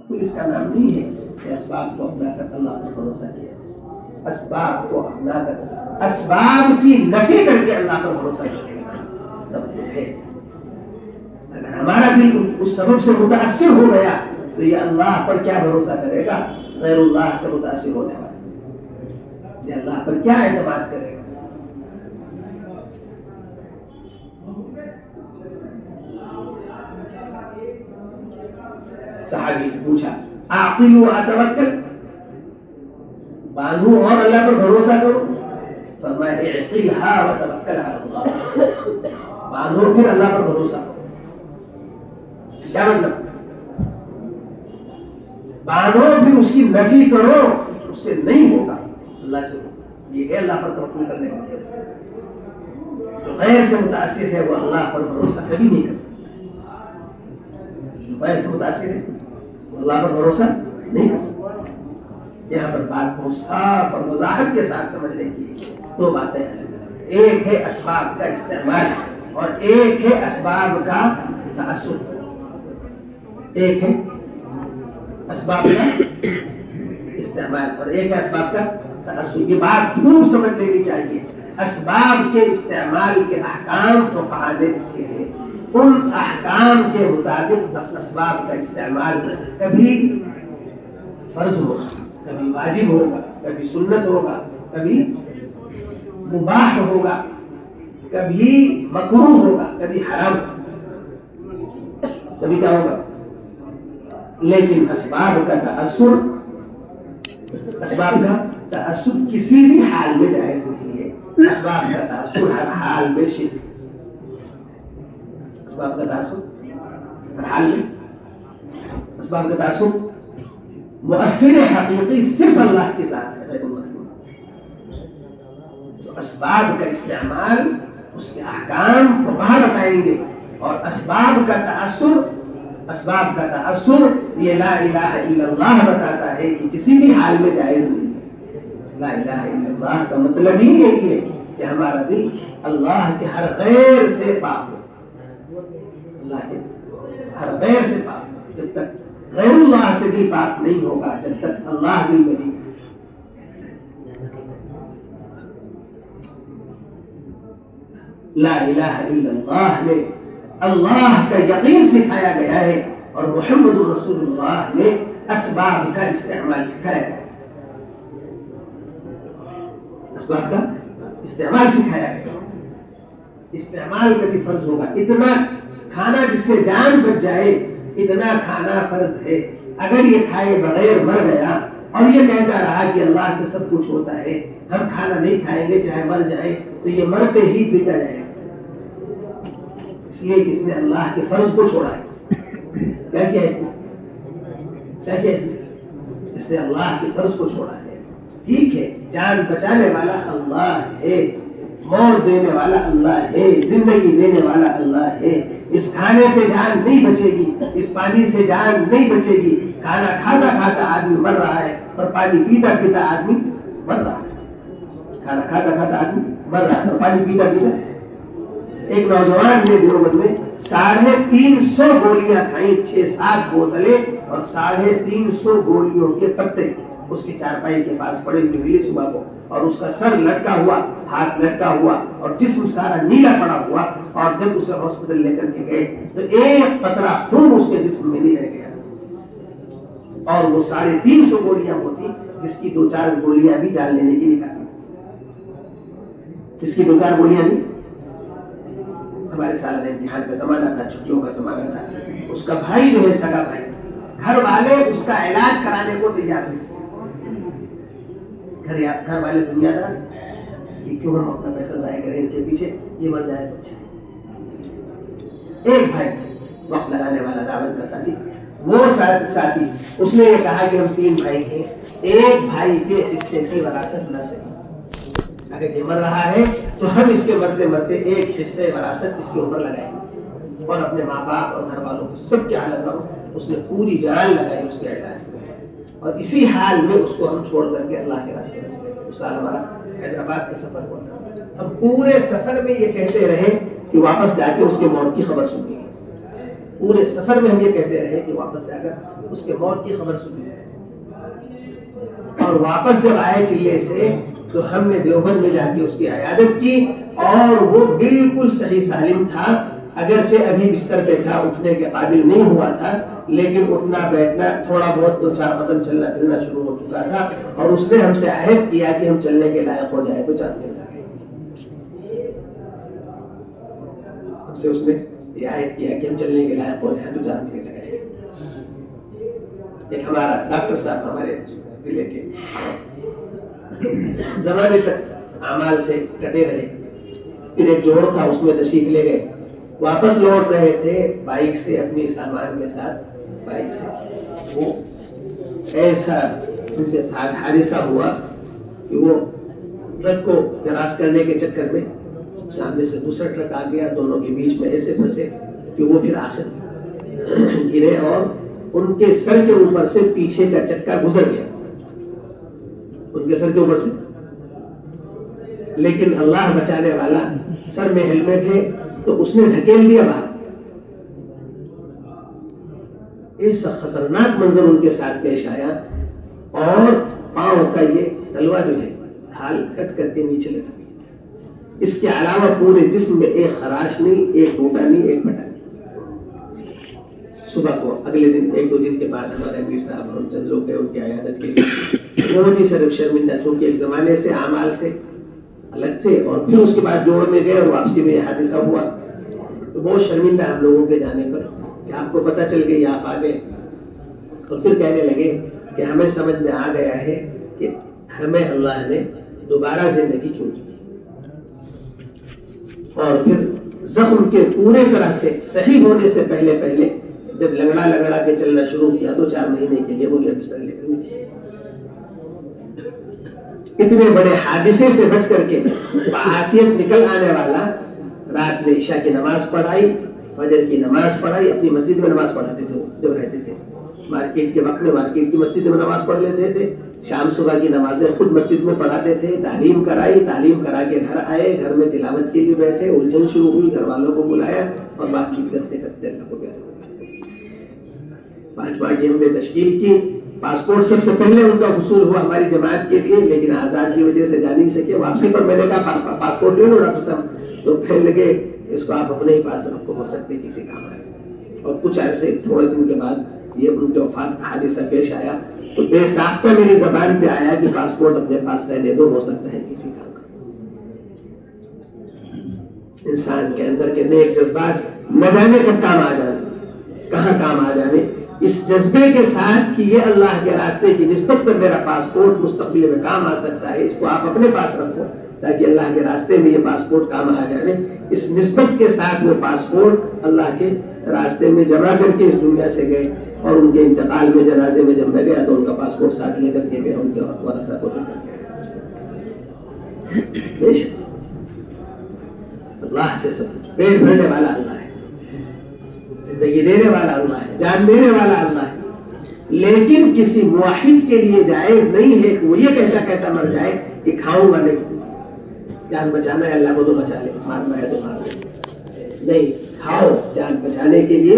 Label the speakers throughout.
Speaker 1: کوئی اس کا نام نہیں ہے کہ اسباب کو اپنا کر اللہ پر بھروسہ کیا. اسباب کو اپنا کر اسباب کی نفی کر کے اللہ پر بھروسہ کرنے کا نام تبدیل ہے. اگر ہمارا دل اس سبب سے متاثر ہو گیا تو یہ اللہ پر کیا بھروسہ کرے گا؟ غیر اللہ سے متاثر ہونے والا یہ اللہ پر کیا اعتماد کرے گا؟ صحابی نے پوچھا اعقل و اتوکل، باندھو اور اللہ پر بھروسہ کرو؟ فرمایا اعقلها وتوکل علی اللہ، باندھو پھر اللہ پر بھروسہ کرو. کیا مطلب؟ باندھو پھر اس کی نفی کرو، اس سے نہیں ہوگا اللہ سے ہوگا. یہ ہے اللہ پر توکل کرنے کا مطلب. جو غیر سے متاثر ہے وہ اللہ پر بھروسہ کبھی نہیں کر سکتا. جو غیر سے متاثر ہے وہ اللہ پر بھروسہ نہیں کر سکتا. یہاں پر بات بہت صاف اور وضاحت کے ساتھ سمجھنے کی دو باتیں ہیں. ایک ہے اسباب کا استعمال اور ایک ہے اسباب کا تعصب. ایک ہے اسباب کا استعمال اور ایک ہے اسباب کا تعصب. یہ بات خوب سمجھ لینی چاہیے. اسباب کے استعمال کے احکام فقہاء نے لکھے ہیں. ان احکام کے مطابق اسباب کا استعمال کبھی فرض ہوگا، کبھی واجب ہوگا، کبھی سنت ہوگا، کبھی مباح ہوگا، کبھی مکروہ ہوگا، کبھی حرام، کبھی کیا ہوگا. لیکن اسباب کا تعصب کسی بھی حال میں جائز نہیں ہے. اسباب کا تعصب ہر حال میں شرک. اسباب کا تعصب ہر حال میں. اسباب کا تعصب مؤثر حقیقی صرف اللہ کی ذات ہے، غیر اللہ. جو اسباب کا استعمال اس کے احکام فقہاء بتائیں گے. اور اسباب کا تعصب یہ لا الہ الا اللہ بتاتا ہے کہ کسی بھی حال میں جائز نہیں. لا الہ الا اللہ کا مطلب ہی یہی ہے کہ ہمارا دل اللہ کے ہر غیر سے پاک ہو. اللہ کے ہر غیر سے پاک ہو. جب تک غیر اللہ سے دل پاک نہیں ہوگا، جب تک اللہ دل میں نہیں. لا الہ الا اللہ میں اللہ کا یقین سکھایا گیا ہے اور محمد رسول اللہ نے اسباب کا استعمال سکھایا گیا. اسباب کا استعمال سکھایا گیا. استعمال کبھی فرض ہوگا. اتنا کھانا جس سے جان بچ جائے اتنا کھانا فرض ہے. اگر یہ کھائے بغیر مر گیا اور یہ کہتا رہا کہ اللہ سے سب کچھ ہوتا ہے، ہم کھانا نہیں کھائیں گے چاہے مر جائیں، تو یہ مرتے ہی پیٹا جائے گا. اس لیے کہ اس نے اللہ کے فرض کو چھوڑا ہے. کیا کیا اس نے اللہ کے فرض کو چھوڑا ہے. ٹھیک ہے، جان بچانے والا اللہ ہے، موت دینے والا اللہ ہے، زندگی دینے والا اللہ ہے. اس کھانے سے جان نہیں بچے گی، اس پانی سے جان نہیں بچے گی. کھانا کھاتا کھاتا آدمی مر رہا ہے اور پانی پیتا پیتا آدمی مر رہا ہے. کھانا کھاتا کھاتا آدمی مر رہا ہے اور پانی پیتا پیتا. ایک نوجوان نے دیوبند میں 350 گولیاں کھائیں، 6-7 بوتلیں اور 350 گولیوں کے پتے اس کی چارپائی کے پاس پڑے ہوئے صبح کو. اور اس کا سر لٹکا ہوا، ہاتھ لٹکا ہوا اور جسم سارا نیلا پڑا ہوا. اور جب اسے ہاسپٹل لے کر کے گئے تو ایک قطرہ خون اس کے جسم میں نہیں رہ گیا. اور وہ 350 گولیاں ہوتی جس کی 2-4 گولیاں بھی جان لینے کی نہیں کھاتی. جس کی 2-4 گولیاں بھی. ہمارے سال امتحان کا زمانہ تھا، چھٹیوں کا زمانہ تھا. اس کا بھائی جو ہے سگا بھائی، گھر والے اس کا علاج کرانے کو تیار نہیں. گھر والے دنیا دار کہ کیوں ہم اپنا پیسہ ضائع کریں اس کے پیچھے، یہ مر جائے تو اچھا. ایک بھائی وقت لگانے والا، دعوت کا ساتھی، وہ ساتھی اس نے یہ کہا کہ ہم 3 بھائی ہیں، ایک بھائی کے حصے کی وراثت نہ صحیح. اگر یہ مر رہا ہے تو ہم اس کے مرتے مرتے ایک حصے وراثت اس کے اوپر لگائیں گے اور اپنے ماں باپ اور گھر والوں کو سب کے حال لگاؤ. اس نے پوری جان لگائی اس کے علاج میں اور اسی حال میں اس کو ہم چھوڑ کر کے اللہ کے راستے میں چلے گئے. اس سال ہمارا حیدرآباد کا سفر ہوا تھا. ہم پورے سفر میں یہ کہتے رہے کہ واپس جا کے اس کے موت کی خبر سنیں گے. پورے سفر میں ہم یہ کہتے رہے کہ واپس جا کر اس کے موت کی خبر سنی، اور واپس جب آئے چلے سے تو ہم نے دیوبند میں جا کے اس کی عیادت کی، اور وہ بالکل صحیح سالم تھا، اگرچہ ابھی بستر پہ تھا، اٹھنے کے قابل نہیں ہوا تھا، لیکن اٹھنا بیٹھنا تھوڑا بہت 2-4 قدم چلنا پھرنا شروع ہو چکا تھا، اور اس نے ہم سے عہد کیا کہ ہم چلنے کے لائق ہو جائے تو 4 دن لگے. ہم سے اس نے یہ عہد کیا کہ ہم چلنے کے لائق ہو جائے تو 4 مہینے لگے. ایک ہمارا ڈاکٹر صاحب ہمارے ضلع کے زمانے تک اعمال سے کٹے رہے، پھر ایک جوڑ تھا اس میں تشریف لے گئے، واپس لوٹ رہے تھے بائک سے اپنی سامان کے ساتھ، بائک سے وہ ایسا ان کے ساتھ حادثہ ہوا کہ وہ ٹرک کو کراس کرنے کے چکر میں سامنے سے دوسرا ٹرک آ گیا، دونوں کے بیچ میں ایسے پھنسے کہ وہ پھر آخر گرے اور ان کے سر کے اوپر سے پیچھے کا چکا گزر گیا، ان کے سر کے اوپر سے. لیکن اللہ بچانے والا، سر میں ہیلمٹ ہے تو اس نے ڈھکیل دیا باہر. ایسا خطرناک منظر ان کے ساتھ پیش آیا، اور پاؤں کا یہ تلوا جو ہے ڈھال کٹ کر کے نیچے لٹک گئی. اس کے علاوہ پورے جسم میں ایک خراش نہیں، ایک ٹوٹا نہیں، ایک پھٹا نہیں. صبح کو اگلے دن 1-2 دن کے بعد ہمارے امیر صاحب اور ہم چند لوگ گئے ان کی عیادت کے لیے. بہت ہی صرف شرمندہ، چونکہ ایک زمانے سے اعمال سے الگ تھے، اور پھر اس کے بعد جوڑ میں گئے اور واپسی میں یہ حادثہ ہوا، تو بہت شرمندہ ہم لوگوں کے جانے پر کہ آپ کو پتہ چل گئی آپ آ گئے. اور پھر کہنے لگے کہ ہمیں سمجھ میں آ گیا ہے کہ ہمیں اللہ نے دوبارہ زندگی کیوں دی. اور پھر زخم کے پورے طرح سے صحیح ہونے سے پہلے جب لگڑا کے چلنا شروع کیا تو 4 مہینے کے لیے وہ بستر لے کر نکلے. اتنے بڑے حادثے سے بچ کر کے بعافیت نکل آنے والا، رات میں عشاء کی نماز پڑھائی، فجر کی نماز پڑھائی، اپنی مسجد میں نماز پڑھاتے تھے جب رہتے تھے. مارکیٹ کے وقت میں مارکیٹ کی مسجد میں نماز پڑھ لیتے تھے، شام صبح کی نمازیں خود مسجد میں پڑھاتے تھے. تعلیم کرائی، تعلیم کرا کے گھر آئے، گھر میں تلاوت کے لیے بیٹھے، الجھن شروع ہوئی، گھر والوں کو بلایا اور بات چیت کرتے کرتے اللہ کو پیارے. 5 کی ہم نے تشکیل کی. پاسپورٹ سب سے پہلے ان کا حصول ہوا ہماری جماعت کے لیے، لیکن آزاد کی وجہ سے جا نہیں سکے. واپسی پر میں نے کہا پاسپورٹ لے لو ڈاکٹر صاحب، تو کہنے لگے اس کو آپ اپنے ہی پاس رکھو، ہو سکتے کسی کام آئے. اور کچھ عرصے تھوڑے دن کے بعد یہ ان کے وفات کا حادثہ پیش آیا، تو بے ساختہ میری زبان پہ آیا کہ پاسپورٹ اپنے پاس رہنے دو، ہو سکتا ہے کسی کام آئے. انسان کے اندر کے نیک جذبات نہ جانے کب کام آ جانے، کہاں کام آ جانے. اس جذبے کے ساتھ کہ یہ اللہ کے راستے کی نسبت پر میرا پاسپورٹ مستقبل میں کام آ سکتا ہے، اس کو آپ اپنے پاس رکھو تاکہ اللہ کے راستے میں یہ پاسپورٹ کام آ جائے. اس نسبت کے ساتھ وہ پاسپورٹ اللہ کے راستے میں جمع کر کے اس دنیا سے گئے، اور ان کے انتقال میں جنازے میں جب میں گیا تو ان کا پاسپورٹ ساتھ لے کر کے گئے، ان کے ورثہ کو دے کر کے. بے شک اللہ سے سب کچھ، پیٹ بھرنے والا اللہ ہے، زندگی دینے والا اللہ ہے، جان دینے والا اللہ ہے. لیکن کسی موحد کے لیے جائز نہیں ہے کہ وہ یہ کہتا مر جائے کہ کھاؤں گا نہیں. جان بچانا ہے اللہ کو تو بچا لے، مارنا ہے تو مار لے. نہیں، کھاؤ، جان بچانے کے لیے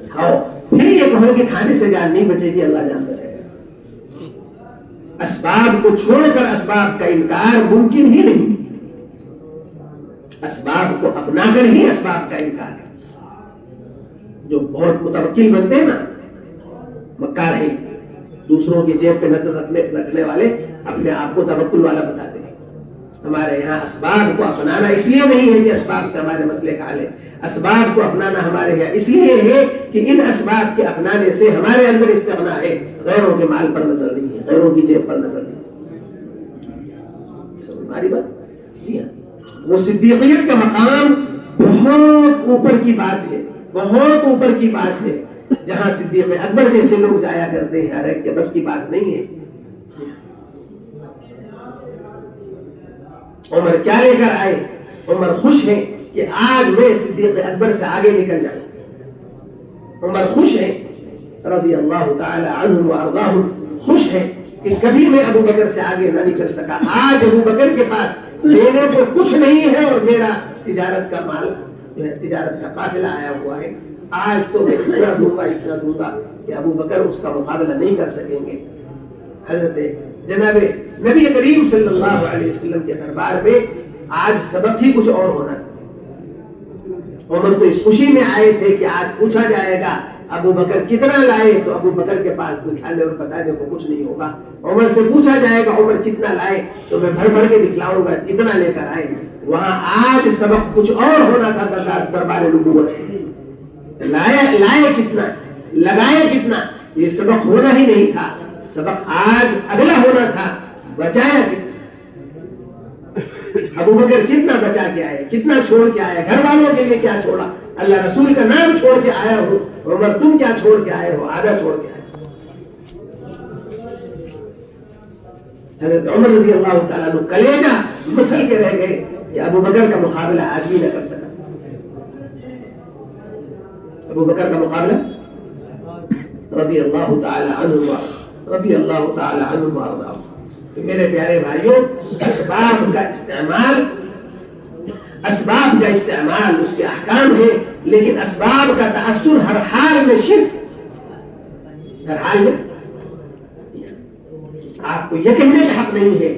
Speaker 1: کھاؤ. پھر یہ کہو کہ کھانے سے جان نہیں بچے گی، اللہ جان بچائے گا. اسباب کو چھوڑ کر اسباب کا انکار ممکن ہی نہیں. اسباب کو اپنا کر ہی اسباب کا انکار ہے. جو بہت متوکل بنتے ہیں نا، مکار ہیں، دوسروں کی جیب پہ نظر رکھنے والے اپنے آپ کو توکل والا بتاتے ہیں. ہمارے یہاں اسباب کو اپنانا اس لیے نہیں ہے کہ اسباب سے ہمارے مسئلے کا حل ہے. اسباب کو اپنانا ہمارے یہاں اس لیے ہے کہ ان اسباب کے اپنانے سے ہمارے اندر استغنا ہے، غیروں کے مال پر نظر نہیں ہے، غیروں کی جیب پر نظر نہیں ہے. ہماری بات وہ صدیقیت کا مقام بہت اوپر کی بات ہے، بہت اوپر کی بات ہے، جہاں صدیق اکبر جیسے لوگ جایا کرتے ہیں. ہر ایک کے بس کی بات نہیں ہے. عمر کیا لے کر آئے؟ عمر خوش ہے کہ آج میں صدیق اکبر سے آگے نکل جاؤں. عمر خوش ہے رضی اللہ تعالی عنہم وارضاہم، خوش ہے کہ کبھی میں ابو بکر سے آگے نہ نکل سکا. آج ابو بکر کے پاس دینے کو کچھ نہیں ہے، اور میرا تجارت کا مال جو ہے، تجارت کا قافلہ آیا ہوا ہے. آج تو میں اتنا دوں گا کہ ابو بکر اس کا مقابلہ نہیں کر سکیں گے. حضرت جناب نبی کریم صلی اللہ علیہ وسلم کے دربار میں آج سبق ہی کچھ اور ہونا تھا. عمر تو اس خوشی میں آئے تھے کہ آج پوچھا جائے گا ابو بکر کتنا لائے, تو ابو بکر کے پاس دکھانے اور بتانے کو کچھ نہیں ہوگا. عمر سے پوچھا جائے گا عمر کتنا لائے, تو میں بھر بھر کے دکھلاؤں گا کتنا لے کر آئے. وہاں آج سبق کچھ اور ہونا تھا دربار نبوت. لائے کتنا, لگائے کتنا, یہ سبق ہونا ہی نہیں تھا. سبق آج اگلا ہونا تھا, بچایا کتنا. ابو بکر کتنا بچا کے آئے, کتنا چھوڑ کے آئے, گھر والوں کے لیے کیا چھوڑا, اللہ رسول کا نام چھوڑ کے آیا ہو. عمر تم کیا چھوڑ کے آئے ہو, آدھا چھوڑ کے آئے. حضرت عمر رضی اللہ تعالیٰ عنہ کلیجہ مسل کے رہ گئے کہ ابو بکر کا مقابلہ آج بھی نہ کر سکا. ابو بکر کا مقابلہ رضی اللہ تعالی عنہ رضی اللہ تعالی عنہ وارضاہ. میرے پیارے بھائیوں, اسباب کا استعمال اس کے احکام ہے, لیکن اسباب کا تأثر ہر حال میں شرک, ہر حال میں. آپ کو یہ کہنے کا حق نہیں ہے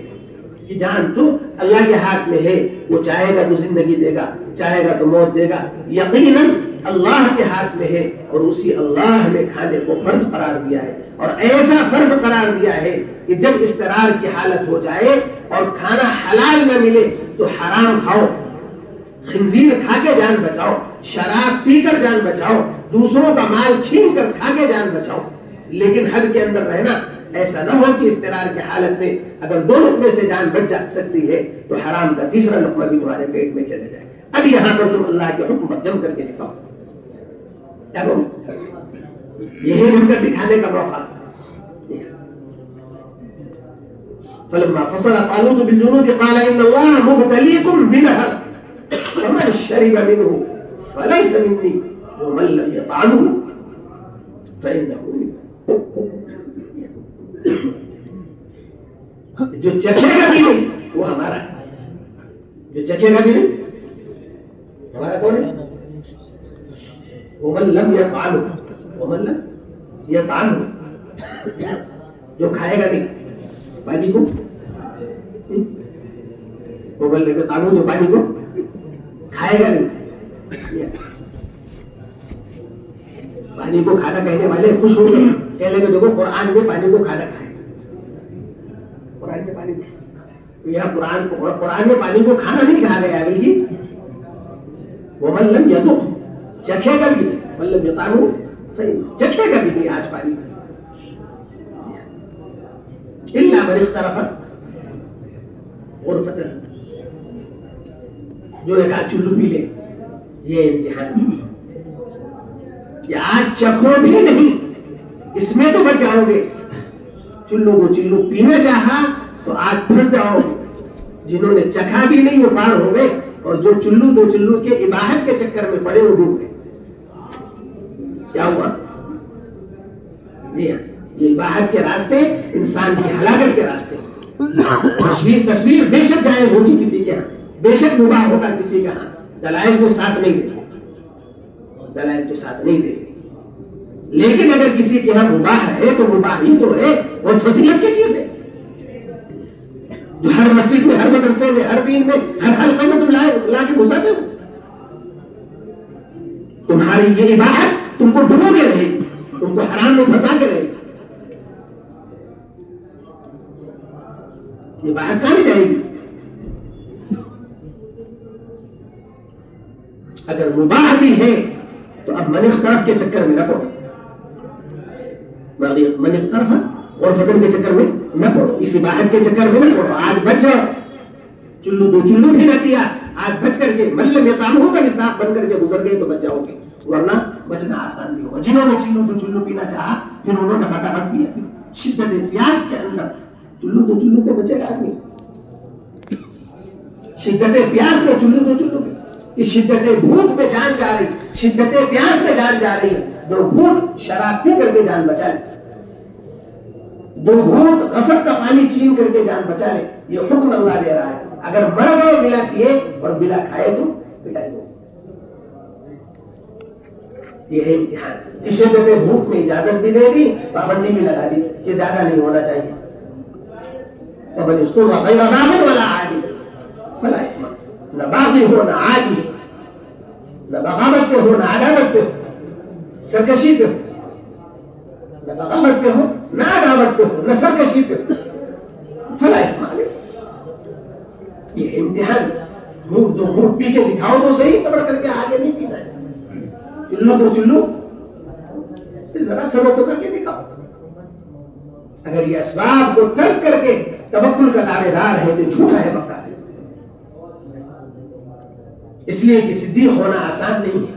Speaker 1: کہ جان تو اللہ کے ہاتھ میں ہے, وہ چاہے گا تو زندگی دے گا, چاہے گا تو موت دے گا. یقیناً اللہ کے ہاتھ میں ہے, اور اسی اللہ نے کھانے کو فرض قرار دیا ہے, اور ایسا فرض قرار دیا ہے کہ جب اضطرار کی حالت ہو جائے اور کھانا حلال نہ ملے تو حرام کھاؤ, خنزیر کھا کے جان بچاؤ, شراب پی کر جان بچاؤ, دوسروں کا مال چھین کر کھا کے جان بچاؤ, لیکن حد کے اندر رہنا. ایسا نہ ہو کہ اضطرار کی حالت میں اگر 2 لقمے سے جان بچ جا سکتی ہے تو حرام کا تیسرا لقمہ بھی تمہارے پیٹ میں چلے جائے. اب یہاں پر تم اللہ کے حکم پر جم کر کے دکھاؤ, کیا یہی جم کر دکھانے کا موقع. فلما فصل طالوت بالجنود قال ان الله مبتليكم بنهر فمن شرب منه فليس مني ومن لم يطعمه فانه مني. جو چکھے گا بھی نہیں وہ ہمارا ہے, جو چکھے گا بھی نہیں ہمارا کون ہے. ومن لم يطعمه ومن لم يطعمه, جو کھائے گا نہیں پانی کو, ومن لم يطعمه, جو پانی کو کھائے گا نہیں. پانی کو کھانا کہنے والے خوش ہوں گے, کہنے لگے دیکھو قرآن میں پانی کو کھانا کھائے, قرآن میں پانی, تو یہاں قرآن میں پانی کو کھانا نہیں کہا گیا, بلکہ ومن لم يذق, چکھے گا بھی نہیں, ومن لم يطعمه چکھے گا بھی نہیں آج پانی. الا من اخترفت غرفة, جو ایک آج چلو پی لے, یہ امتحان. یہ آج چکھو بھی نہیں, اس میں تو بچ جاؤ گے. چلو کو چلو پینا چاہا تو آج پھنس جاؤ گے. جنہوں نے چکھا بھی نہیں وہ پار ہو گئے, اور جو چلو دو چلو کے اباحت کے چکر میں پڑے وہ ڈوب گئے. کیا ہوا؟ یہ اباحت کے راستے انسان کی ہلاکت کے راستے. تصویر بے شک جائز ہوگی کسی کے ہاں, بے شک مباح ہوگا کسی کے ہاں, دلائل کو ساتھ نہیں دیتے, دلائل تو ساتھ نہیں دیتے. لیکن اگر کسی کے یہاں مباح ہے تو مباح ہی تو ہے, اور فضیلت کی چیز ہے. جو ہر مسجد میں, ہر مدرسے میں, ہر دین میں, ہر حلقے میں تم لا کے گھساتے ہو, تمہاری یہ عبادت تم کو ڈبو کے رہے گی, تم کو حرام میں پھنسا کے رہے گی. یہ باہر کہاں جائے گی؟ اگر مباح بھی ہے تو اب من اختلاف کے چکر میں نہ پڑو, من اختلاف اور فتن کے چکر میں نہ پڑو, اس اباحت کے چکر میں نہ پڑو. آج بچ جاؤ, چلو دو چلو بھی نہ کیا, آج بچ کر کے من لم يطعمه کا مصداق بن کر کے گزر گئے تو بچ جاؤ گے, ورنہ بچنا آسان نہیں ہوگا. جنہوں نے چلو دو چلو پینا چاہا پھر انہوں نے فٹافٹ پیا, شدت پیاس کے اندر چلو دو چلو کے بچے گا آدمی. شدت پیاس میں چلو دو چلو کے, اس شدت بھوک میں جان جا رہی, شدت پیاس میں جان جا رہی ہے, 2 گھونٹ شراب پی کر کے جان بچا لے, 2 گھونٹ غصب کا پانی چھین کر کے جان بچا لے. یہ حکم اللہ دے رہا ہے. اگر مر گئے بلا پیے اور بلا کھائے تو پٹائی ہو. یہ ہے امتحان. کہ شدت بھوک میں اجازت بھی دے دی، پابندی بھی لگا دی کہ زیادہ نہیں ہونا چاہیے. فمن اضطر غیر باغ ولا عاد فلا اثم. نہ باغی ہو نہ عادی، نہ بغاوت پہ ہو نہ عداوت پہ ہو، سرکشی پہ ہو، نہ بغاوت پہ ہو نہ عداوت پہ ہو نہ سرکشی پہ ہو، فلا اثم علیہ. یہ امتحان. بھوک دو، بھوک پی کے دکھاؤ تو صحیح، صبر کر کے آگے نہیں پینا ہے. چلو تو چلو، ذرا صبر تو کر کے دکھاؤ. اگر یہ اسباب کو ترک کر کے توکل کا دعوے دار ہے تو جھوٹا ہے بکا ہے. اس لیے کہ صدیق ہونا آسان نہیں ہے،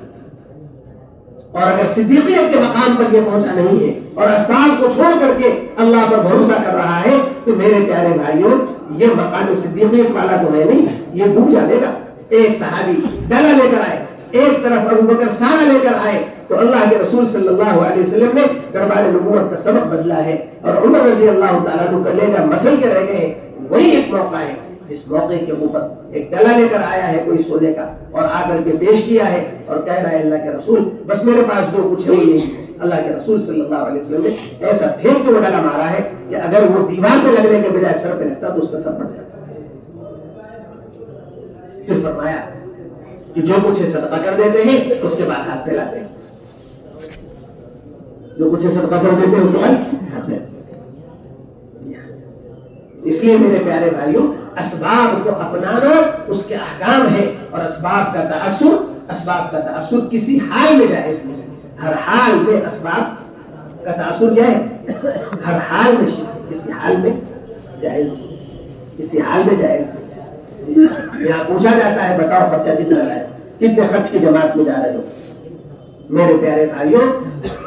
Speaker 1: اور اگر صدیقیت کے مقام پر یہ پہنچا نہیں ہے اور اسباب کو چھوڑ کر کے اللہ پر بھروسہ کر رہا ہے تو میرے پیارے بھائیوں یہ مقام صدیقیت والا تو ہے نہیں، یہ ڈوب جائے گا. ایک صحابی ڈالا لے کر آئے، ایک طرف ابو بکر سارا لے کر آئے، تو اللہ کے رسول صلی اللہ علیہ وسلم نے دربار نبوت کا سبق بدلا ہے، اور عمر رضی اللہ تعالیٰ عنہ کو لے کر مسل کے رہ گئے. وہی ایک موقع ہے جس موقع کے اوپر ایک ڈلا لے کر آیا ہے کوئی سونے کا، اور آ کر کے پیش کیا ہے اور کہہ رہا ہے اللہ کے رسول بس میرے پاس جو کچھ ہے وہ یہی ہے. اللہ کے رسول صلی اللہ علیہ وسلم نے ایسا پھینک کے وہ ڈلا مارا ہے کہ اگر وہ دیوار پہ لگنے کے بجائے سر پہ لگتا تو اس کا سر پڑ جاتا. پھر فرمایا کہ جو کچھ ہے صدقہ کر دیتے ہیں اس کے بعد ہاتھ پھیلاتے ہیں، جو کچھ ہے صدقہ کر دیتے ہیں اس کے بعد ہاتھ پھیلاتے ہیں. اس لیے میرے پیارے بھائیوں اسباب کو اپنانا اس کے احکام ہے، اور اسباب کا تأثر کسی حال میں جائز نہیں. ہر حال میں اسباب کا تأثر کیا ہے؟ ہر حال میں شرک، کسی حال میں جائز نہیں، کسی حال میں جائز نہیں. یہاں پوچھا جاتا ہے بتاؤ خرچہ کتنا ہے، کتنے خرچ کی جماعت میں جا رہے ہو. میرے پیارے بھائیوں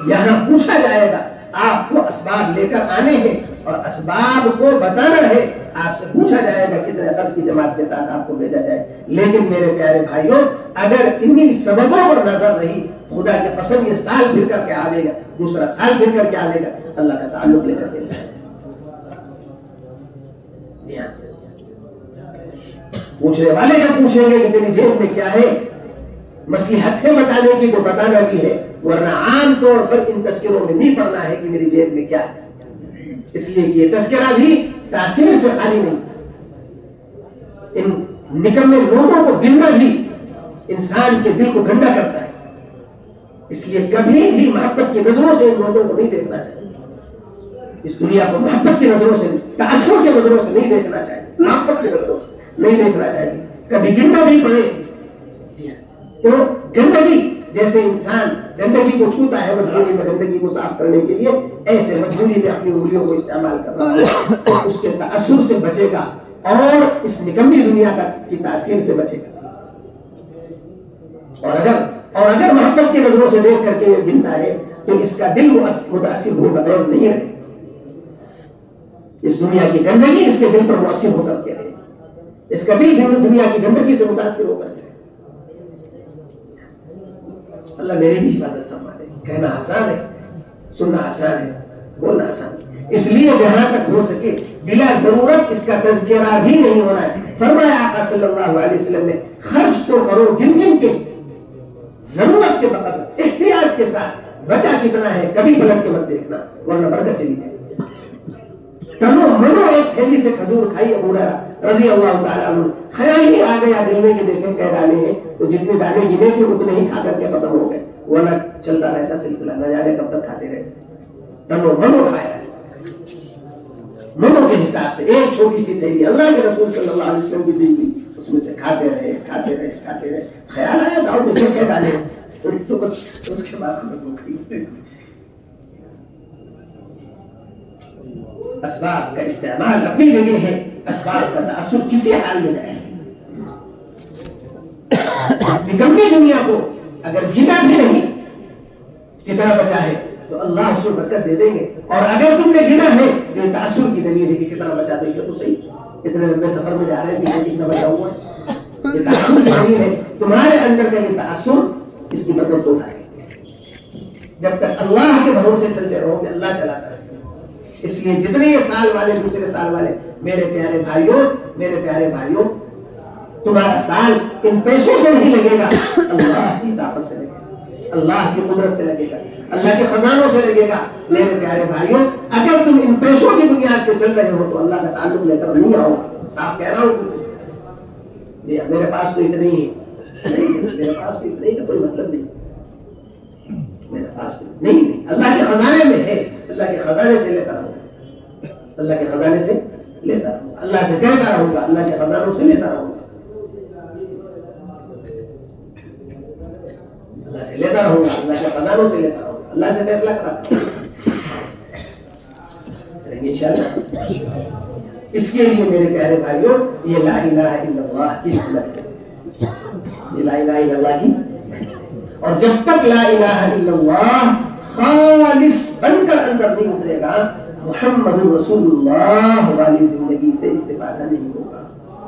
Speaker 1: یہاں پوچھا جائے گا، آپ کو اسباب لے کر آنے ہیں اور اسباب کو بتانا ہے. آپ سے پوچھا جائے گا کتنے خرچ کی جماعت کے ساتھ آپ کو بھیجا جائے. لیکن میرے پیارے بھائیوں اگر انہی سببوں پر نظر رہی، خدا کے قسم یہ سال پھر کر کے آئے گا، دوسرا سال پھر کر کے آئے گا، اللہ کا تعلق لے کر کے جی ہاں. پوچھنے والے جب پوچھیں گے کہ تیری جیب میں کیا ہے، مصلحتیں بتانے کی تو بتانا بھی ہے، ورنہ عام طور پر ان تذکروں میں نہیں پڑھنا ہے کہ میری جیب میں کیا ہے. اس لیے کہ یہ تذکرہ بھی تاثیر سے خالی نہیں. ان نکمے لوگوں کو گننا بھی انسان کے دل کو گندا کرتا ہے. اس لیے کبھی بھی محبت کی نظروں سے ان لوگوں کو نہیں دیکھنا چاہیے. اس دنیا کو محبت کی نظروں سے، تعصب کی نظروں سے نہیں دیکھنا چاہیے، محبت کی نظروں سے نہیں دیکھنا چاہیے. کبھی گننا بھی پڑے تو گندگی جیسے انسان گندگی کو چھوتا ہے مجبوری میں گندگی کو صاف کرنے کے لیے، ایسے مجبوری میں اپنی انگلیوں کو استعمال کر رہا ہے تو اس کے تأثر سے بچے گا اور اس نکمی دنیا کی تاثیر سے بچے گا. اور اگر محبت کی نظروں سے دیکھ کر کے یہ گنتا ہے تو اس کا دل متاثر ہوئے بغیر نہیں رہے. اس دنیا کی گندگی اس کے دل پر مؤثر ہو کر کے رہے، اس کا دل دنیا کی گندگی سے متاثر ہو کر کے. اللہ میری بھی حفاظت فرما دے. کہنا آسان ہے، سننا آسان ہے، بولنا آسان ہے. اس لیے جہاں تک ہو سکے بلا ضرورت اس کا تذکرہ بھی نہیں ہونا ہے. فرمایا آقا صلی اللہ علیہ وسلم نے خرچ تو کرو گن گن کے، ضرورت کے وقت احتیاط کے ساتھ. بچا کتنا ہے کبھی پلٹ کے مت دیکھنا ورنہ برکت چلی جائے. تنو منو ایک تھیلی سے کھجور کھائی ابو ہریرہ رضی اللہ تعالیٰ عنہ. خیال ہی آ گیا دل میں کہ دیکھیں کئے دانے ہیں، تو جتنے دانے گنے تھے اتنے ہی کھا کر کے ختم ہو گئے، ورنہ چلتا رہتا سلسلہ، نہ جانے کب تک کھاتے رہتے. تنو منو کھایا منو کے حساب سے ایک چھوٹی سی تھیلی اللہ کے رسول صلی اللہ علیہ وسلم کی دی گئی، اس میں سے کھاتے رہے کھاتے رہے کھاتے رہے. خیال آیا داؤ میں کیا دانے تو بس اس کے بعد ختم ہو گئی. اسباب کا استعمال اپنی جگہ ہے، اسباب کا تأثر کسی حال میں جائے. اس نکمی دنیا کو اگر گنا بھی نہیں کتنا بچا ہے تو اللہ اس کو برکت دے دیں گے. اور اگر تم نے گنا ہے جو تأثر کی دلیل ہے کہ کتنا بچا دیں گے تو صحیح. اتنے لمبے سفر میں جا رہے ہیں کتنا بچا ہوا ہے، یہ تأثر کی دلیل ہے. تمہارے اندر کا یہ تأثر اس کی برکت تو اٹھائے. جب تک اللہ کے بھروسے چلتے رہو گے اللہ چلاتا رہے. اس لیے جتنے یہ سال والے دوسرے سال والے میرے پیارے بھائیوں تمہارا سال ان پیسوں سے نہیں لگے گا، اللہ کی طاقت سے لگے گا. اللہ کی قدرت سے لگے گا, اللہ کے خزانوں سے لگے گا. میرے پیارے بھائیوں, اگر تم ان پیسوں کی بنیاد پہ چل رہے ہو تو اللہ کا تعلق لے کر نہیں آؤ. صاحب کہہ رہا ہوں, جی میرے پاس تو اتنے ہی ہے, میرے پاس تو اتنے ہی کا کوئی مطلب نہیں, میرے پاس تو نہیں, اللہ کے خزانے میں ہے, اللہ کے خزانے سے لیتا رہوں گا, اللہ کے خزانے سے لیتا رہوں گا, اللہ سے کہتا رہوں گا, اللہ کے خزانوں سے لیتا رہوں گا, اللہ سے لیتا رہوں گا, اللہ کے خزانوں سے لیتا رہوں گا, اللہ سے فیصلہ کراتا رہوں گا انشاءاللہ. اس کے لیے میرے پیارے بھائیوں یہ لا الہ الا اللہ کی محنت ہے, یہ لا الہ الا اللہ کی, اور جب تک لا الہ الا اللہ خالص بن کر اندر نہیں اترے گا محمد رسول اللہ والی زندگی سے استفادہ نہیں ہوگا.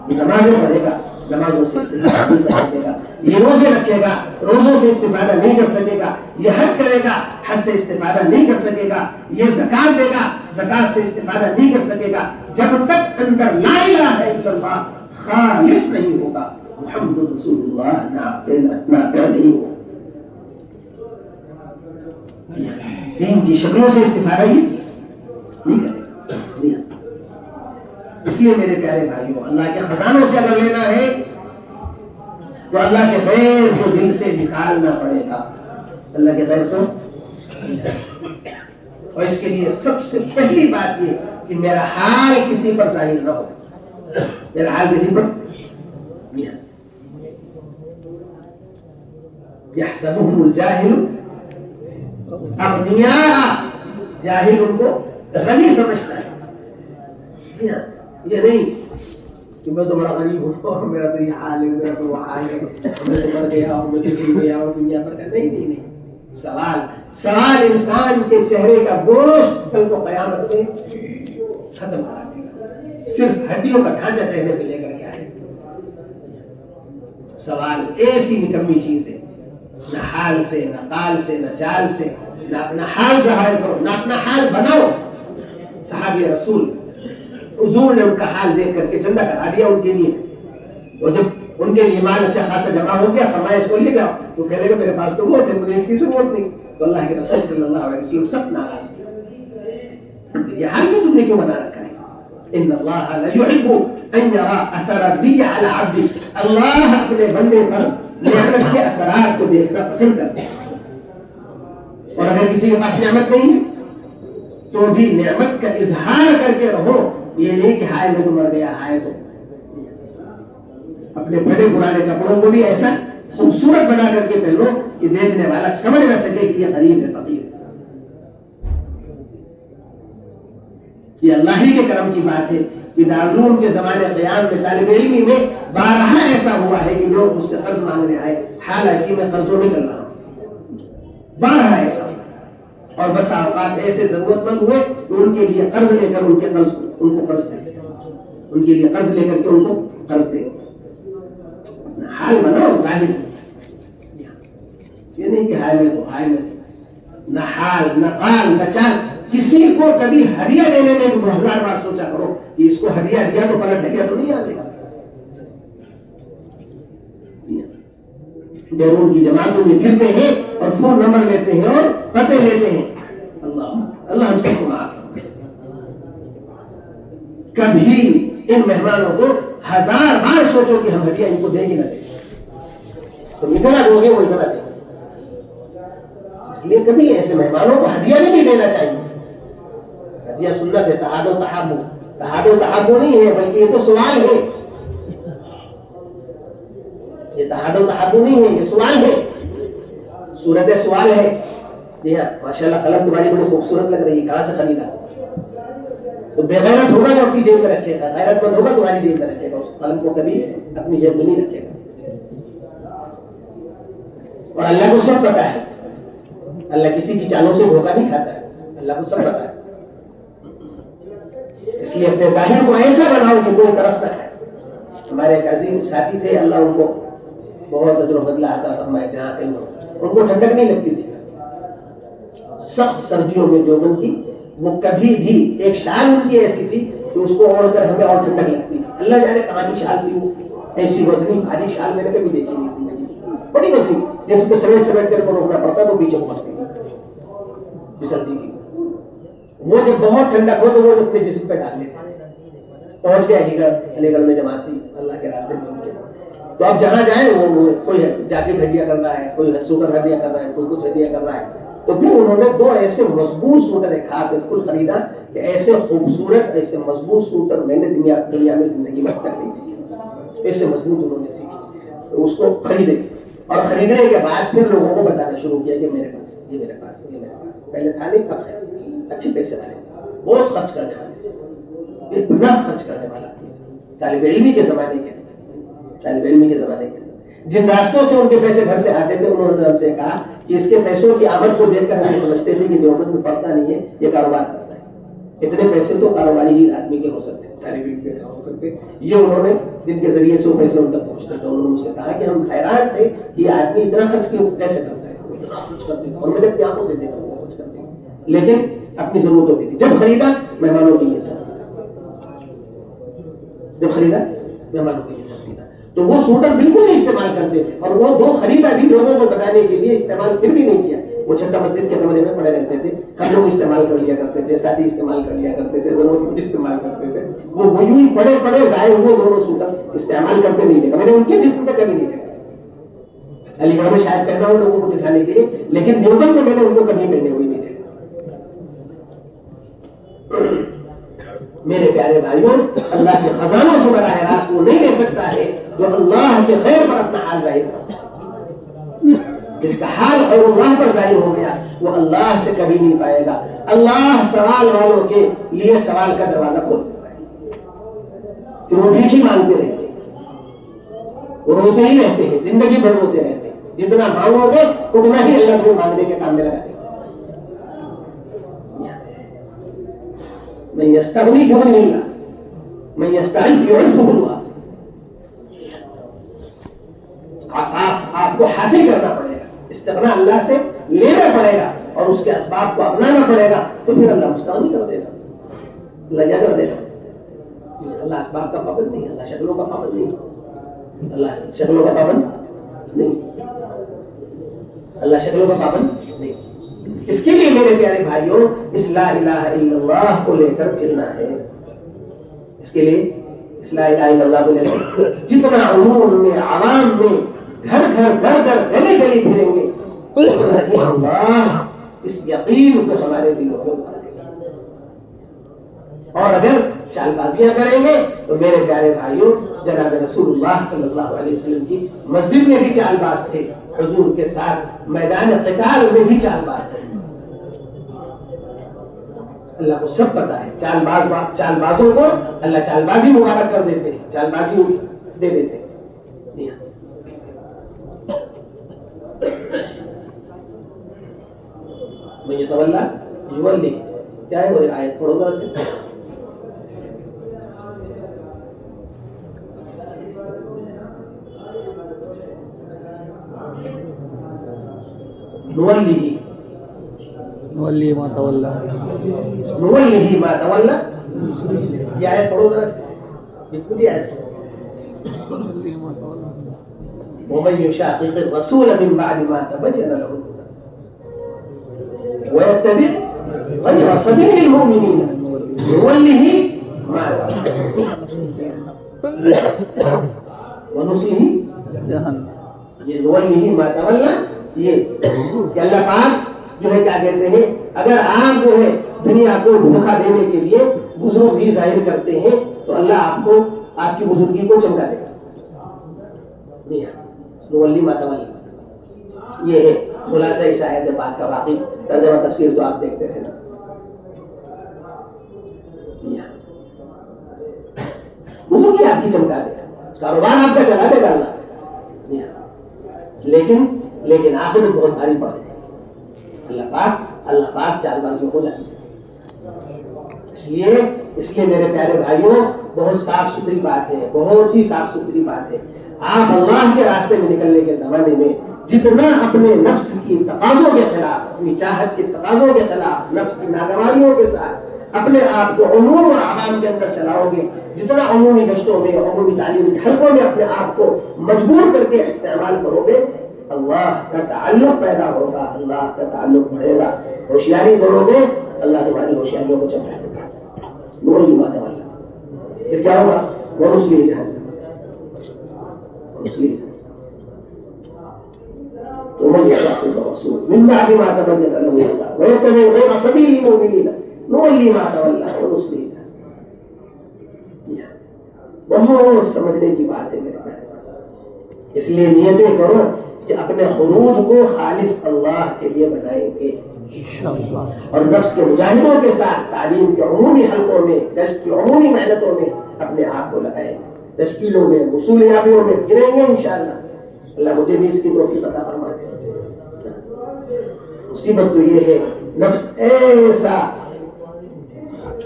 Speaker 1: یہ نمازیں پڑھے گا, نمازوں سے استفادہ نہیں کر سکے گا, یہ روزے رکھے گا, روزوں سے استفادہ نہیں کر سکے گا, یہ حج کرے گا, حج سے استفادہ نہیں کر سکے گا, یہ زکات دے گا, زکات سے استفادہ نہیں کر سکے گا, جب تک اندر لا الہ الا اللہ خالص نہیں ہوگا محمد رسول اللہ نافع نہیں ہوگا. دین کی شکلوں سے استفادہ ہی نہیں کرے گا. اس لیے میرے پیارے بھائیوں, اللہ کے خزانوں سے اگر لینا ہے تو اللہ کے غیر کو دل سے نکالنا پڑے گا, اللہ کے غیر کو. اور اس کے لیے سب سے پہلی بات یہ کہ میرا حال کسی پر ظاہر نہ ہو, میرا حال کسی پر نہیں ہے. یحسبهم الجاہل اغنیاء, جاہل ان کو غنی سمجھتا ہے. یہ نہیں کہ میں تو بڑا غریب ہوں اور میرا تو یہ حال ہے, میرا تو وہ حال ہے, میں تو مر گیا اور میں تو جی گیا اور دنیا پر کا نہیں. سوال انسان کے چہرے کا گوشت کل کو قیامت میں ختم کرا دے گا, صرف ہڈیوں کا ڈھانچہ چہرے پہ لے کر کے آئے. سوال ایسی نکمی چیز ہے, نہ حال سے, نہ قال سے, نہ چال سے, نہ اپنا حال ظاہر کرو, نہ اپنا حال بناؤ. صحابی رسول حضور نے ان کا حال دیکھ کر کے چندہ کرا دیا ان کے لیے, اور جب ان کے لیے مال اچھا خاصا جمع ہو گیا فرمایا اس کو لے جاؤ, تو کہنے لگا میرے پاس تو وہ تھے, مجھے اس کی ضرورت نہیں. تو اللہ کے رسول صلی اللہ علیہ وسلم سخت ناراض ہوئے, یہ حال بھی تم نے کیوں بنا رکھا ہے؟ ان اللہ لا يحب ان يرى اثر الري على عبد, اللہ اپنے بندے پر نعمت کے اثرات کو دیکھنا پسند کرتے ہیں. اور اگر کسی کے پاس نعمت نہیں ہے تو بھی نعمت کا اظہار کر کے رہو, یہ نہیں کہ ہائے میں تو مر گیا, ہائے تو اپنے بڑے پرانے کپڑوں کو بھی ایسا خوبصورت بنا کر کے پہنو کہ دیکھنے والا سمجھ نہ سکے کہ یہ غریب ہے, فقیر. یہ اللہ ہی کے کرم کی بات ہے کہ دارالعلوم کے زمانے قیام میں طالب علمی میں بارہا ایسا ہوا ہے کہ لوگ مجھ سے قرض مانگنے آئے, حالانکہ میں قرضوں میں چل رہا ہوں. بارہا ایسا, اور بس اوقات ایسے ضرورت مند ہوئے کہ ان کے لیے قرض لے کر ان کو قرض دے, ان کے لیے قرض لے کر کے ان کو قرض دے. حال بناؤ ظاہر, یہ نہیں کہ ہائے میں تو نہ حال نہ قال نہ چال. کسی کو کبھی ہدیہ دینے میں 2000 بار سوچا کرو کہ اس کو ہدیہ دیا تو پلٹ لگیا تو نہیں آ جائے گا. بیرون کی جماعتوں میں پھرتے ہیں اور فون نمبر لیتے ہیں اور پتے لیتے ہیں. اللہ ہم سب کو معاف کرے. کبھی ان مہمانوں کو 1000 بار سوچو کہ ہم ہدیہ ان کو دیں گے نہ دیں, تم اتنا دو گے وہ اتنا دیں گے. اس لیے کبھی ایسے مہمانوں کو ہدیہ بھی نہیں دینا چاہیے. ہدیہ سنت ہے, تحاد و تحابو, تحاد و تحابو نہیں ہے بلکہ یہ تو سوال ہے. یہ تحاد و تحابو نہیں ہے, یہ سوال ہے, صورت سوال ہے. جی ہاں ماشاءاللہ قلم تمہاری بڑی خوبصورت لگ رہی ہے, کہاں سے خریدا؟ تو بے غیرت ہوگا وہ اپنی جیب میں رکھے گا, غیرت مند ہوگا تمہاری جیب میں رکھے گا, اس قلم کو کبھی اپنی جیب میں نہیں رکھے گا. اور اللہ کو سب پتا ہے, اللہ کسی کی چالوں سے دھوکہ نہیں کھاتا ہے, اللہ کو سب پتا ہے. اس لیے اپنے ظاہر کو ایسا بناؤ کہ کوئی ترس نہ کھائے. ہمارے ایک عظیم ساتھی تھے, اللہ ان کو بہت اجر و بدلہ عطا فرمائے, جہاں پہ ان کو ٹھنڈک نہیں لگتی تھی. سخت سردیوں میں دیوبند کی وہ کبھی بھی ایک شال ان کی ایسی تھی کہ اس کو اوڑھ کر ہمیں اور ٹھنڈک لگتی تھی. اللہ جانے کہاں کی شال تھی وہ, ایسی وزنی بھاری شال میں نے کبھی دیکھی نہیں تھی. بڑی وسیع، جس پہ سمیٹ کر کو روکنا پڑتا تو پیچھے پہنچتی پھسلتی تھی. وہ جب بہت ٹھنڈک ہو تو وہ اپنے جسم پہ ڈال لیتے. پہنچ گئے علی گڑھ میں جماعت تھی اللہ کے راستے میں ان کے. تو اب جہاں جائیں وہ کوئی جاکٹ ہدیہ کر رہا ہے، کوئی سوٹر ہدیہ کر رہا ہے، کوئی کچھ ہدیہ کر رہا ہے. تو پھر انہوں نے 2 ایسے مضبوط سوٹر ایک ہاتھ بالکل خریدا کہ ایسے خوبصورت ایسے مضبوط سوٹر میں نے دنیا میں زندگی میں تک نہیں دیکھے. ایسے مضبوط انہوں نے سیکھی، تو اس کو خریدے اور خریدنے کے بعد پھر لوگوں کو بتانا شروع کیا کہ میرے پاس یہ میرے پاس یہ میرے پاس. پہلے تھا نہیں، کب ہے، اچھے پیسے والے تھے، بہت خرچ کرنے والے، اتنا خرچ کرنے والا طالب علمی کے زمانے کے جن راستوں سے ان کے پیسے گھر سے آتے تھے انہوں نے ہم سے کہا کہ اس کے پیسوں کی آمد کو دیکھ کر ہم یہ سمجھتے تھے کہ دیوبند میں پڑھتا نہیں ہے، یہ کاروبار کرتا ہے. اتنے پیسے تو کاروباری ہی آدمی کے ہو سکتے ہیں، طالب علم کے ہو سکتے ہیں. یہ انہوں نے جن کے ذریعے سے وہ پیسے ان تک پہنچتے تھے، انہوں نے مجھ سے کہا کہ ہم حیران تھے کہ یہ آدمی اتنا خرچ کیسے کرتا ہے، اتنا خرچ کرتے ہیں. اور میں نے اپنی آنکھوں سے دیکھا وہ خرچ کرتے ہیں، لیکن اپنی ضرورتوں کی تھی. جب خریدا مہمانوں کے لیے سختی تھا تو وہ سوٹر بالکل نہیں استعمال کرتے تھے. اور وہ 2 خریدا بھی لوگوں کو بتانے کے لیے، استعمال پھر بھی نہیں کیا. وہ چھٹا مسجد کے کمرے میں پڑے رہتے تھے، ہم لوگ استعمال کر لیا کرتے تھے، ساتھی استعمال کر لیا کرتے تھے، ضرورت استعمال کرتے تھے. وہ یوں ہی پڑے ضائع ہوئے دونوں سوٹر استعمال کرتے نہیں دیکھا میں نے ان کے جسم پہ کبھی نہیں دیکھا. علی گڑھ میں شاید پہنا ہو لوگوں کو دکھانے کے لیے، لیکن دیوبند میں نے ان کو کبھی پہنے ہوئے نہیں دیکھا. میرے پیارے بھائیوں، اللہ کے خزانوں سے براہ راست وہ نہیں لے سکتا ہے جو اللہ کے خیر پر اپنا حال ظاہر کرتا. جس کا حال خیر اللہ پر ظاہر ہو گیا وہ اللہ سے کبھی نہیں پائے گا. اللہ سوال والوں کے لیے سوال کا دروازہ کھول دیتا ہے کہ وہ بھیک ہی مانگتے رہتے ہیں، وہ روتے ہی رہتے ہیں، زندگی بھر روتے رہتے ہیں. جتنا مانگو گے اتنا ہی اللہ کو مانگنے کے کام میں لگا دے گا. من يستغني يغني الله، من يستعف يعفه الله. عفاف آپ کو حاصل کرنا پڑے گا، استغنا اللہ سے لینا پڑے گا اور اس کے اسباب کو اپنانا پڑے گا، تو پھر اللہ مستغنی کر دے گا. اللہ کیا کر دے گا؟ اللہ اسباب کا پابند نہیں، اللہ شکلوں کا پابند نہیں، اللہ شکلوں کا پابند نہیں، اللہ شکلوں کا پابند نہیں. اس کے لیے میرے پیارے بھائیوں اس لا الہ الا اللہ کو لے کر پھرنا ہے. اس کے لیے اس لا الہ الا اللہ کو لے کر جتنا عموم میں، عوام میں، گھر گلی گلی پھریں گے اللہ اس یقین کو ہمارے دلوں میں اتارے گا. اور اگر چال بازیاں کریں گے تو میرے پیارے بھائیوں جناب رسول اللہ صلی اللہ علیہ وسلم کی مسجد میں بھی چال باز تھے، حضور کے ساتھ میدان قتال میں بھی چال باز تھے. اللہ کو سب پتا ہے. چال بازوں کو اللہ چال بازی مبارک کر دیتے ہیں، چال بازی دے دیتے ہیں. میں یہ تولا یولی کیا ہے، وہ آیت پڑھو ذرا سے.
Speaker 2: نولی ما تولا،
Speaker 1: نولی ما تولا، یہ آیت پڑھو ذرا سے. یہ خود آیت ومن يشاقق الرسول من بعد ما تبين له الهدى ويتبع غير سبيل المؤمنين نوله ما تولى ونصله
Speaker 2: جہنم.
Speaker 1: یہ نوله ما تولى، یہ کہ اللہ پاک جو ہے کیا کہتے ہیں، اگر آپ جو ہے دنیا کو دھوکہ دینے کے لیے بزرگی ظاہر کرتے ہیں تو اللہ آپ کو آپ کی بزرگی کو چمکا دے گا. نولی ما تولی، یہ ہے خلاصہ اس آیت پاک کا. باقی ترجمہ تفسیر تو آپ دیکھتے رہنا. بزرگی آپ کی چمکا دے گا، کاروبار آپ کا چلا دے گا اللہ. لیکن آخرت بہت بھاری پڑ جائے گی. اللہ پاک چال بازیوں کو جانتے ہیں. اس لیے میرے پیارے بھائیوں بہت صاف ستھری بات ہے، بہت ہی صاف ستھری بات ہے. آپ اللہ کے راستے میں نکلنے کے زمانے میں جتنا اپنے نفس کی تقاضوں کے خلاف، اپنی چاہت کے تقاضوں کے خلاف، نفس کی ناگواریوں کے ساتھ اپنے آپ کو عموم اور عوام کے اندر چلاؤ گے، جتنا عمومی گشتوں میں، عمومی تعلیم کے حلقوں میں اپنے آپ کو مجبور کر کے استعمال کرو گے، اللہ کا تعلق پیدا ہوگا, اللہ کا تعلق بڑھے گا. ہوشیاری کرو گے, اللہ تمہاری ہوشیاریوں کو چمکائے گا. نور ایمان والا, پھر کیا ہوگا؟ وہ مسلم جہنم, مسلم ومن يشاقق الرسول من بعد ما تبين له الهدى ويتبع غير سبيل المؤمنين نولي ما تولى ونصليه جهنم. بہت سمجھنے کی بات ہے میرے پیارے. اس لیے نیتیں کرو کہ اپنے خروج کو خالص اللہ کے لیے بنائیں گے, اور نفس کے مجاہدوں کے ساتھ تعلیم کے عمومی حلقوں میں, گشت کی عمومی محنتوں میں اپنے آپ کو لگائیں گے, تشکیلوں میں, وصولیابیوں میں گریں گے انشاءاللہ. اللہ مجھے بھی اس کی توفیق عطا فرما دے. مصیبت تو یہ ہے نفس ایسا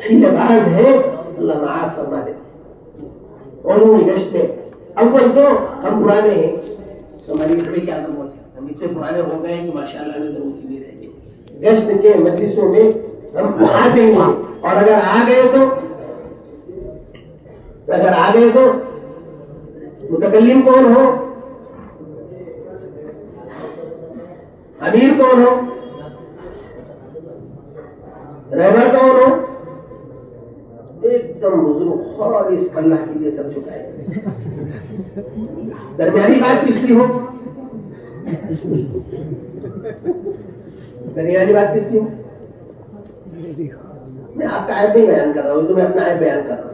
Speaker 1: حیلہ باز ہے, اللہ معاف فرما دے. عمومی گشت میں اول تو ہم پرانے ہیں, ہماری ہمیں کیا ضرورت ہے, ہم اتنے پرانے ہو گئے کہ ماشاءاللہ ہمیں ضرورت ہی نہیں رہے گی. گشت کے مجلسوں میں ہم آتے ہی نہیں, اور اگر آ گئے تو متکلم کون ہو, امیر کون ہو, رہبر کون ہو, ایک دم بزرگ خالص اللہ کے لیے سب چکائے. درمیانی بات کس کی ہو, درمیانی بات کس کی ہو؟ میں آپ کا عیب نہیں بیان کر رہا ہوں, تو میں اپنا عیب بیان کر رہا ہوں,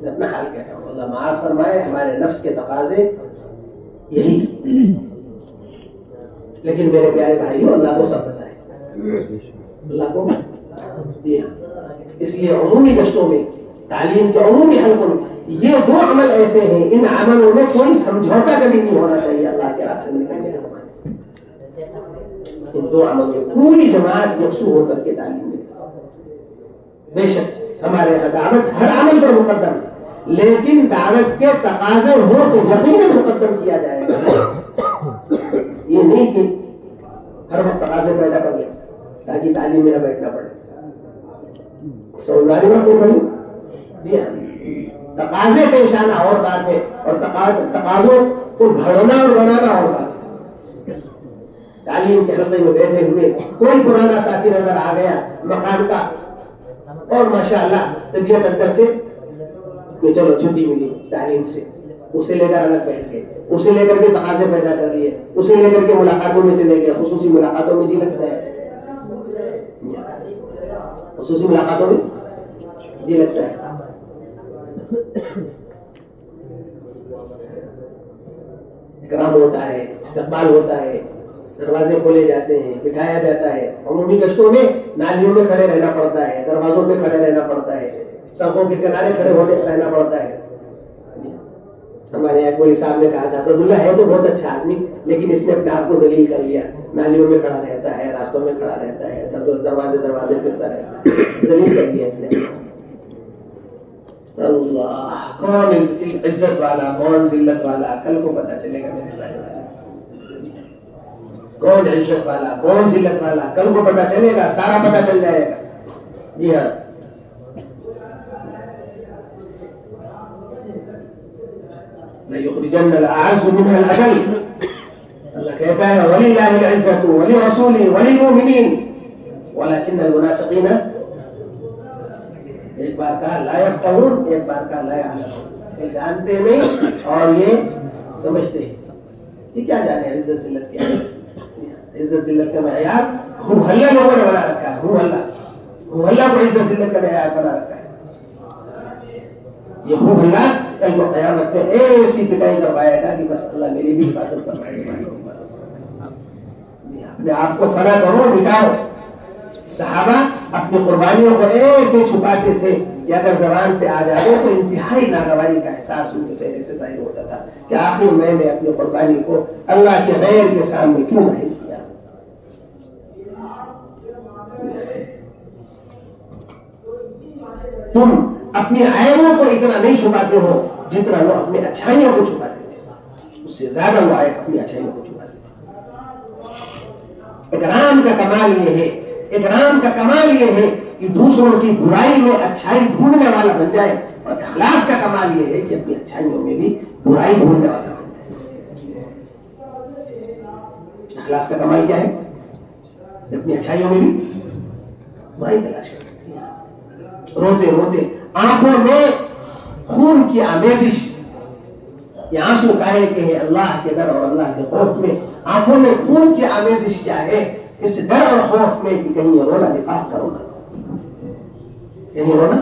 Speaker 1: میں اپنا حال کہہ رہا ہوں. اللہ معاف فرمائے, ہمارے نفس کے تقاضے یہی. لیکن میرے پیارے بھائیوں, اللہ کو سب پتہ ہے, اللہ کو. اس لیے عمومی گشتوں میں, تعلیم کے عمومی حلقوں میں یہ دو عمل ایسے ہیں, ان عملوں میں کوئی سمجھوتا کبھی نہیں ہونا چاہیے اللہ کے راستے میں نکلنے کے زمانے. ان دو عملوں میں پوری جماعت یکسو ہو کر کے تعلیم میں. بے شک ہمارے یہاں دعوت ہر عمل پر مقدم ہے, لیکن دعوت کے تقاضے ہو تو یقیناً مقدم کیا جائے گا. یہ نہیں کہ ہر وقت تقاضے پیدا کر لیں تاکہ تعلیم میں نہ بیٹھنا پڑے. سمجھداری بات نہیں بھائی, جی ہاں, تقاضے پیش آنا اور بات ہے, اور تقاضوں کو گھڑنا اور بنانا اور بات ہے. تعلیم کے حلقے میں بیٹھے ہوئے کوئی پرانا ساتھی نظر آ گیا مقام کا, اور ماشاءاللہ طبیعت اندر سے کہ چلو چھٹی ملی تعلیم سے, اسے لے کر الگ بیٹھ گئے, اسے لے کر کے تقاضے پیدا کر لیے, اسے لے کر کے ملاقاتوں میں چلے گئے. خصوصی ملاقاتوں میں جی لگتا ہے, خصوصی ملاقاتوں میں جی لگتا ہے. اکرام ہوتا ہے, استقبال ہوتا ہے, دروازے کھولے جاتے ہیں, بٹھایا جاتا ہے. عمومی گشتوں میں نالیوں میں کھڑے رہنا پڑتا ہے, دروازوں پہ کھڑے رہنا پڑتا ہے, سڑکوں کے کنارے کھڑے رہنا پڑتا ہے. ہمارے یہاں کوئی صاحب نے کہا تھا, اسد اللہ ہے تو بہت اچھا آدمی, لیکن اس نے اپنے آپ کو ذلیل کر لیا. نالیوں میں کھڑا رہتا ہے, راستوں میں کھڑا رہتا ہے, دروازے پھرتا رہتا ہے, ذلیل کر لیا اس نے. اللہ, کون عزت والا کون ذلت والا کل کو پتا چلے گا میرے بھائی. کون عزت والا کون ذلت والا کل کو پتا چلے گا, سارا پتا چل جائے گا. جی ہاں, لَيُخْرِجَنَّ الْأَعَزُّ مِنْهَا الْأَذَلَّ. اللہ کہتا ہے وَلِلَّهِ الْعِزَّةُ وَلِرَسُولِهِ وَلِلْمُؤْمِنِينَ وَلَكِنَّ الْمُنَافِقِينَ, ایک بار کہا لا يفقهون, ایک بار کہا لا يعلمون. یہ جانتے نہیں اور یہ سمجھتے ہیں. یہ کیا جانے عزت ذلت کیا ہے. عزت ذلت کا معیار ہو ہلا لوگوں نے بنا رکھا ہے, ہو ہلا کو عزت ذلت کا معیار بنا رکھا ہے. یہ ہو ہلا کل کو قیامت میں ایسی پٹائی کروائے گا کہ بس اللہ میری بھی حفاظت فرمائے گا. اپنے آپ کو فنا کرو, مٹاؤ. صحابہ اپنی قربانیوں کو ایسے چھپاتے تھے کہ اگر زبان پہ آ جاتے تو انتہائی ناگواری کا احساس ان کے چہرے سے ظاہر ہوتا تھا کہ آخر میں نے اپنی قربانی کو اللہ کے غیر کے سامنے کیوں ظاہر کیا. تم اپنی عیبوں کو اتنا نہیں چھپاتے ہو جتنا وہ اپنی اچھائیوں کو چھپاتے تھے, اس سے زیادہ وہ اپنی اچھائیوں کو چھپاتے تھے. اکرام کا کمال یہ ہے, اکرام کا کمال یہ ہے کہ دوسروں کی برائی میں اچھائی ڈھونڈنے والا بن جائے, اور اخلاص کا کمال یہ ہے کہ اپنی اچھائیوں میں بھی برائی ڈھونڈنے والا بن جائے. اخلاص کا کمال کیا ہے؟ اپنی اچھائیوں میں بھی برائی تلاش کرتے، روتے روتے آنکھوں میں خون کی آمیزش، یہ آنسو کاہے کے ہیں اللہ کے ڈر اور اللہ کے خوف میں، آنکھوں میں خون کی آمیزش کیا ہے؟ اس ڈر اور خوف میں کہ کہیں یہ رونا نفاق کا رونا، کہیں رونا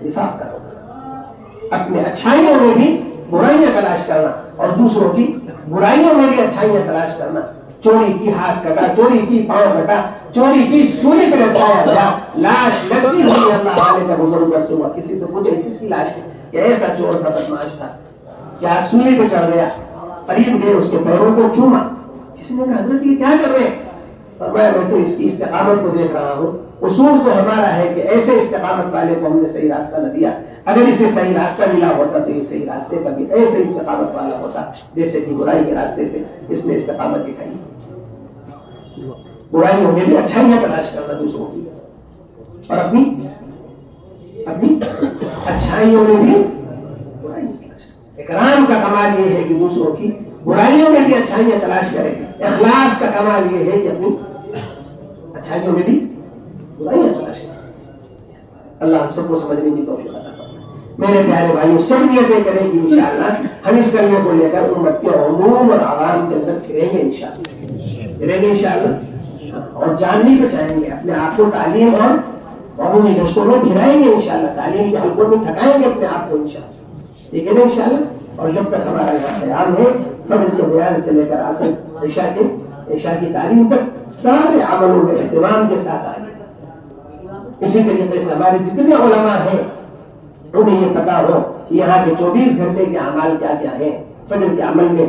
Speaker 1: نفاق کا رونا، اپنے اچھائیوں میں بھی برائیاں تلاش کرنا اور دوسروں کی برائیوں میں بھی اچھائیاں تلاش کرنا، چوری کی ہاتھ کٹا، چوری کی پاؤں کٹا، چوری کی سولی پہ لٹکایا گیا، لاش لگتی ہوئی اللہ والے کا گزر سے ہوا، کسی سے پوچھے کس کی لاش ہے؟ کہ ایسا چور تھا، بدماش تھا، کیا سولی پہ چڑھ گیا، قریب گئے اس کے پیروں کو چوما، کسی نے کہا حضرت یہ کیا کر رہے ہیں؟ فرمایا میں تو اس کی استقامت کو دیکھ رہا ہوں، اصول تو ہمارا ہے کہ ایسے استقامت والے کو ہم نے صحیح راستہ نہ دیا، اگر اسے صحیح راستہ ملا ہوتا تو یہ صحیح راستے کا بھی ایسے استقامت والا ہوتا جیسے کہ برائی کے راستے پہ اس نے استقامت دکھائی۔ برائیوں میں بھی اچھائیاں تلاش کرنا دوسروں کی، اور اپنی اچھائیوں میں بھی برائیاں تلاش کرنا۔ اکرام کا کمال یہ ہے کہ دوسروں کی برائیوں میں بھی اچھائیاں تلاش کرے، اخلاص کا کمال یہ ہے کہ اپنی اچھائیوں میں بھی برائیاں تلاش کرے۔ اللہ ہم سب کو سمجھنے کی توفیق عطا فرمائے۔ میرے پیارے بھائیوں، سب نیتیں کریں گے انشاءاللہ، ہم اس کلمے کو لے کر امت کے عموم اور عوام کے اندر پھریں گے انشاءاللہ، اور جاننے کو چاہیں گے، اپنے آپ کو تعلیم اور عمومی گشتوں میں پھرائیں گے انشاءاللہ، تعلیم کے حلقوں میں تھکائیں گے اپنے آپ کو انشاءاللہ، ٹھیک ہے نا انشاءاللہ۔ اور جب تک ہمارا یہاں قیام ہے، فجر کے بیان سے لے کر عصر عشاء کی تعلیم تک سارے عملوں میں اہتمام کے ساتھ آئیں گے۔ اسی طریقے سے ہمارے جتنے علماء ہیں انہیں یہ پتا ہو یہاں کے 24 گھنٹے کے اعمال کیا کیا ہیں، فجر کے عمل میں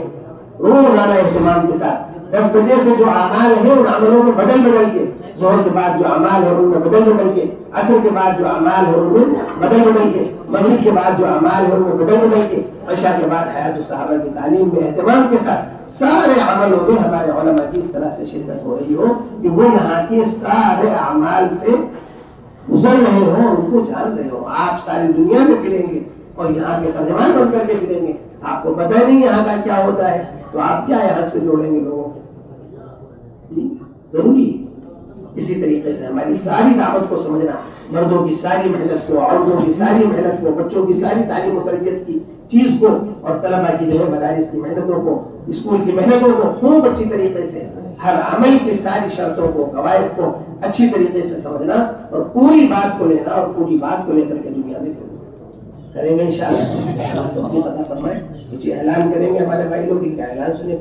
Speaker 1: روزانہ اہتمام کے ساتھ 10 بجے سے جو اعمال ہیں ان عملوں میں بدل کے، ظہر کے بعد جو اعمال ہیں ان میں بدل کے، عصر کے بعد جو اعمال ہیں ان میں بدل کے، مغرب کے بعد جو اعمال ہیں ان میں بدل کے، عشاء کے بعد حیات الصحابہ کی تعلیم میں اہتمام کے ساتھ سارے عملوں میں ہمارے علماء کی اس طرح سے شرکت ہو رہی ہو کہ وہ یہاں کے سارے اعمال سے گزر رہے ہوں، ان کو جان رہے ہوں۔ آپ ساری دنیا میں پھریں گے اور یہاں کے ترجمان بن کر کے پھریں گے، آپ کو پتہ نہیں یہاں کا کیا ہوتا ہے، تو آپ کیا یہاں سے جوڑیں گے لوگوں کو؟ جی ضروری ہے۔ اسی طریقے سے ہماری ساری دعوت کو سمجھنا، مردوں کی ساری محنت کو، عورتوں کی ساری محنت کو، بچوں کی ساری تعلیم و تربیت کی چیز کو، اور طلباء کی جو ہے مدارس کی محنتوں کو، اسکول کی محنتوں کو خوب اچھی طریقے سے، ہر عمل کی ساری شرطوں کو، قواعد کو اچھی طریقے سے سمجھنا اور پوری بات کو لینا اور پوری بات کو لے کر کے دنیا میں کریں گے انشاءاللہ۔ اللہ توفیق عطا فرمائے۔ کچھ اعلان کریں گے ہمارے بھائی لوگ، ان کا اعلان سنیں۔